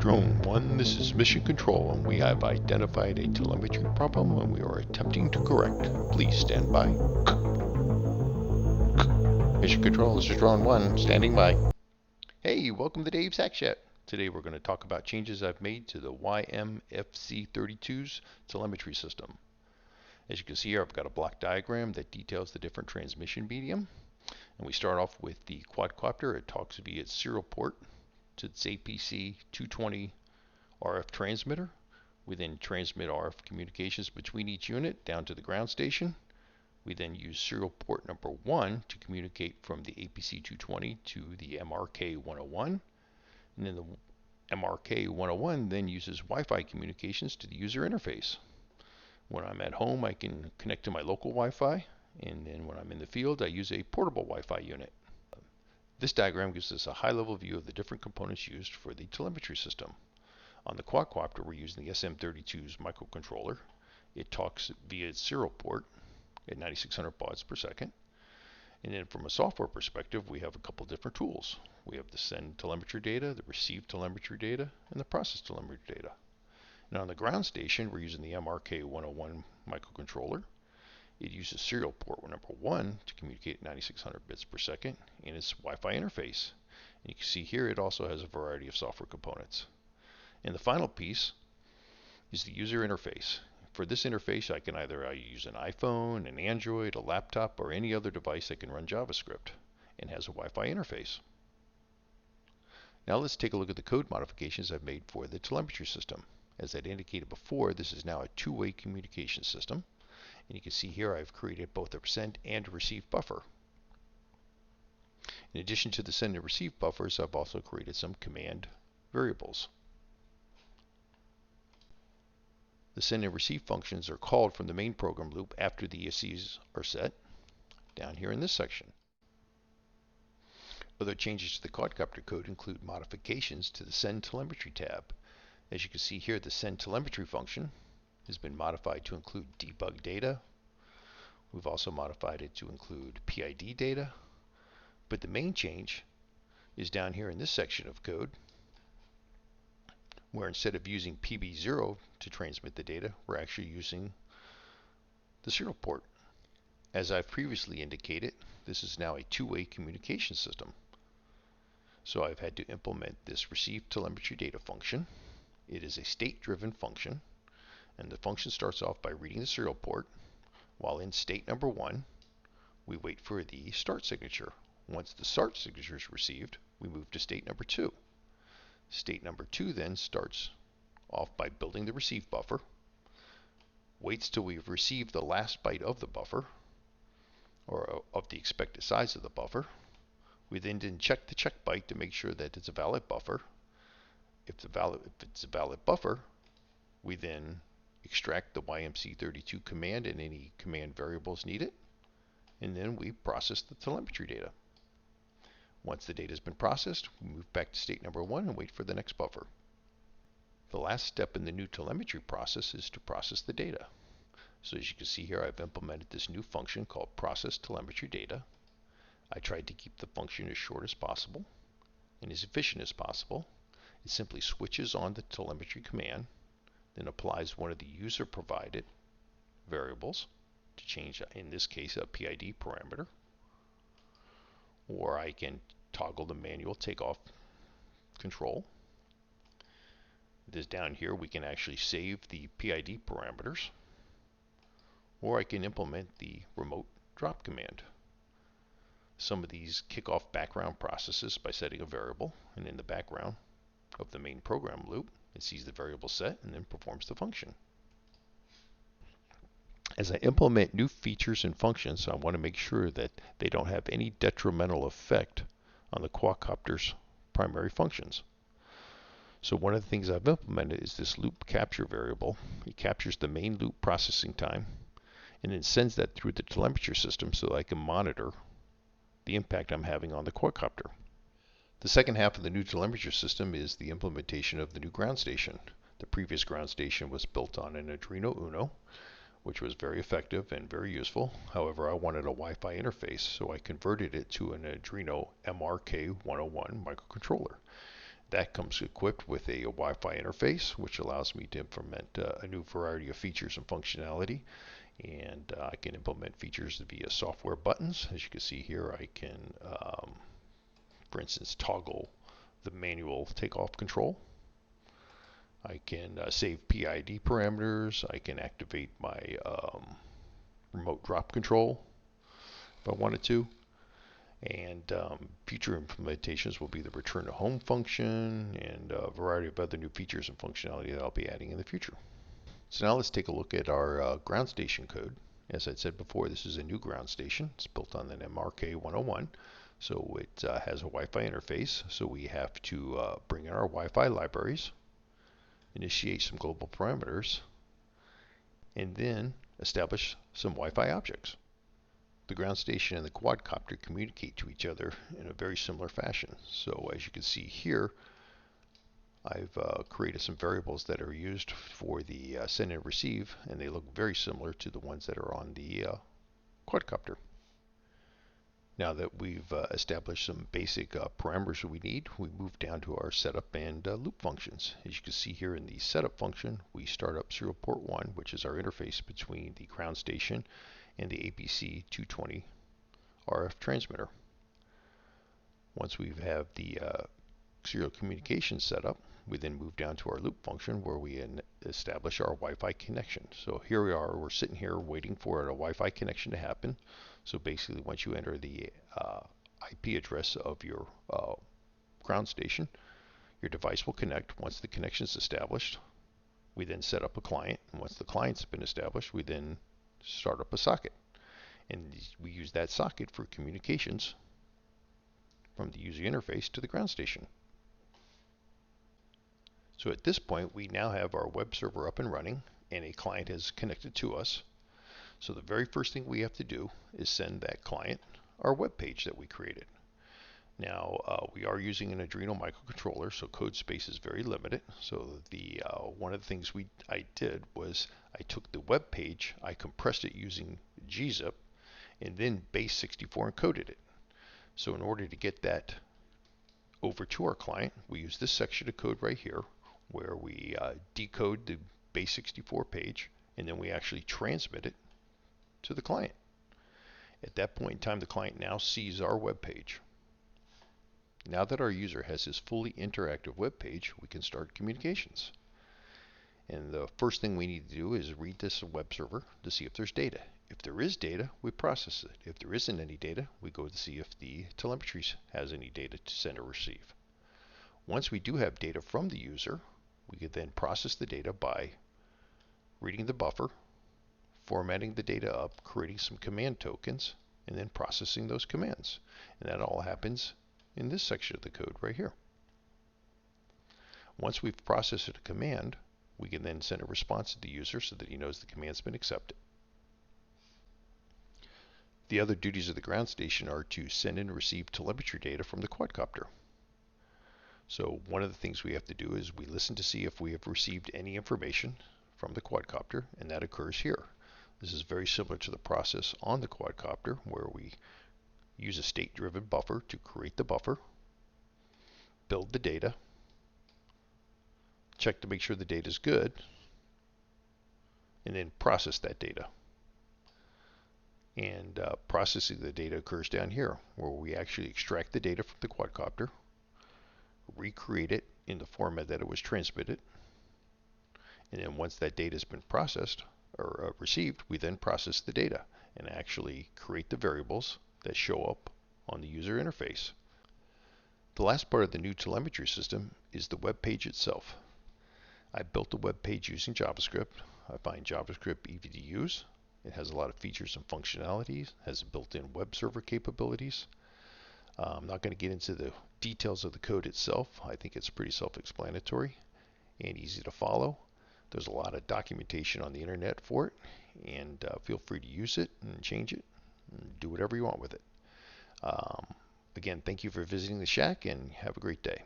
Drone 1, this is Mission Control, and we have identified a telemetry problem and we are attempting to correct. Please stand by. Mission Control, this is Drone 1, standing by. Hey, welcome to Dave's Hack Chat. Today we're going to talk about changes I've made to the YMFC-32's telemetry system. As you can see here, I've got a block diagram that details the different transmission medium. And we start off with the quadcopter. It talks via its serial port to its APC-220 RF transmitter. We then transmit RF communications between each unit down to the ground station. We then use serial port number 1 to communicate from the APC-220 to the MRK-101. And then the MRK-101 then uses Wi-Fi communications to the user interface. When I'm at home, I can connect to my local Wi-Fi, and then when I'm in the field, I use a portable Wi-Fi unit. This diagram gives us a high-level view of the different components used for the telemetry system. On the quadcopter, we're using the SM32's microcontroller. It talks via its serial port at 9600 bauds per second. And then from a software perspective, we have a couple different tools. We have the send telemetry data, the receive telemetry data, and the process telemetry data. Now on the ground station, we're using the MRK-101 microcontroller. It uses serial port number 1 to communicate at 9600 bits per second in its Wi-Fi interface. And you can see here it also has a variety of software components. And the final piece is the user interface. For this interface, I can either use an iPhone, an Android, a laptop, or any other device that can run JavaScript and has a Wi-Fi interface. Now let's take a look at the code modifications I've made for the telemetry system. As I'd indicated before, this is now a two-way communication system. And you can see here I've created both a send and a receive buffer. In addition to the send and receive buffers, I've also created some command variables. The send and receive functions are called from the main program loop after the ESCs are set, down here in this section. Other changes to the quadcopter code include modifications to the send telemetry tab. As you can see here, the send telemetry function has been modified to include debug data. We've also modified it to include PID data. But the main change is down here in this section of code, where instead of using PB0 to transmit the data, we're actually using the serial port. As I've previously indicated, this is now a two-way communication system. So I've had to implement this receive telemetry data function. It is a state-driven function, and the function starts off by reading the serial port. While in state number 1, we wait for the start signature. Once the start signature is received, we move to state number 2. State number 2 then starts off by building the receive buffer, waits till we've received the last byte of the buffer, or of the expected size of the buffer. We then check the check byte to make sure that it's a valid buffer. If it's a valid buffer, we then extract the YMFC-32 command and any command variables needed, and then we process the telemetry data. Once the data has been processed, we move back to state number 1 and wait for the next buffer. The last step in the new telemetry process is to process the data. So as you can see here, I've implemented this new function called process telemetry data. I tried to keep the function as short as possible and as efficient as possible. It simply switches on the telemetry command, then applies one of the user provided variables to change, in this case, a PID parameter, or I can toggle the manual takeoff control. This down here, we can actually save the PID parameters, or I can implement the remote drop command. Some of these kick off background processes by setting a variable, and in the background of the main program loop, it sees the variable set and then performs the function. As I implement new features and functions, I want to make sure that they don't have any detrimental effect on the quadcopter's primary functions. So one of the things I've implemented is this loop capture variable. It captures the main loop processing time and then sends that through the telemetry system so that I can monitor the impact I'm having on the quadcopter. The second half of the new telemetry system is the implementation of the new ground station. The previous ground station was built on an Arduino Uno, which was very effective and very useful. However, I wanted a Wi-Fi interface, so I converted it to an Arduino MRK-101 microcontroller. That comes equipped with a Wi-Fi interface, which allows me to implement a new variety of features and functionality. And I can implement features via software buttons. As you can see here, I can, for instance, toggle the manual takeoff control. I can save PID parameters. I can activate my remote drop control if I wanted to. And future implementations will be the return to home function and a variety of other new features and functionality that I'll be adding in the future. So now let's take a look at our ground station code. As I said before, this is a new ground station. It's built on an MRK 101. So it has a Wi-Fi interface. So we have to bring in our Wi-Fi libraries, initiate some global parameters, and then establish some Wi-Fi objects. The ground station and the quadcopter communicate to each other in a very similar fashion. So as you can see here, I've created some variables that are used for the send and receive, and they look very similar to the ones that are on the quadcopter. Now that we've established some basic parameters that we need, we move down to our setup and loop functions. As you can see here in the setup function, we start up serial port 1, which is our interface between the ground station and the APC 220 RF transmitter. Once we have the serial communication set up, we then move down to our loop function where we establish our Wi-Fi connection. So here we are, we're sitting here waiting for a Wi-Fi connection to happen. So basically once you enter the IP address of your ground station, your device will connect. Once the connection is established, we then set up a client. And once the client's been established, we then start up a socket. And we use that socket for communications from the user interface to the ground station. So at this point, we now have our web server up and running, and a client has connected to us. So the very first thing we have to do is send that client our web page that we created. Now, we are using an Adreno microcontroller, so code space is very limited. So the one of the things I did was I took the web page, I compressed it using gzip, and then base64 encoded it. So in order to get that over to our client, we use this section of code right here, where we decode the base64 page, and then we actually transmit it to the client. At that point in time, the client now sees our web page. Now that our user has his fully interactive web page, we can start communications. And the first thing we need to do is read this web server to see if there's data. If there is data, we process it. If there isn't any data, we go to see if the telemetry has any data to send or receive. Once we do have data from the user, we can then process the data by reading the buffer, formatting the data up, creating some command tokens, and then processing those commands. And that all happens in this section of the code right here. Once we've processed a command, we can then send a response to the user so that he knows the command's been accepted. The other duties of the ground station are to send and receive telemetry data from the quadcopter. So one of the things we have to do is we listen to see if we have received any information from the quadcopter, and that occurs here. This is very similar to the process on the quadcopter, where we use a state-driven buffer to create the buffer, build the data, check to make sure the data is good, and then process that data. And processing the data occurs down here, where we actually extract the data from the quadcopter, recreate it in the format that it was transmitted, and then once that data has been processed or received, we then process the data and actually create the variables that show up on the user interface. The last part of the new telemetry system is the web page itself. I built the web page using JavaScript. I find JavaScript easy to use. It has a lot of features and functionalities, has built-in web server capabilities. I'm not going to get into the details of the code itself. I think it's pretty self-explanatory and easy to follow. There's a lot of documentation on the internet for it, and feel free to use it and change it and do whatever you want with it. Again, thank you for visiting the shack, and have a great day.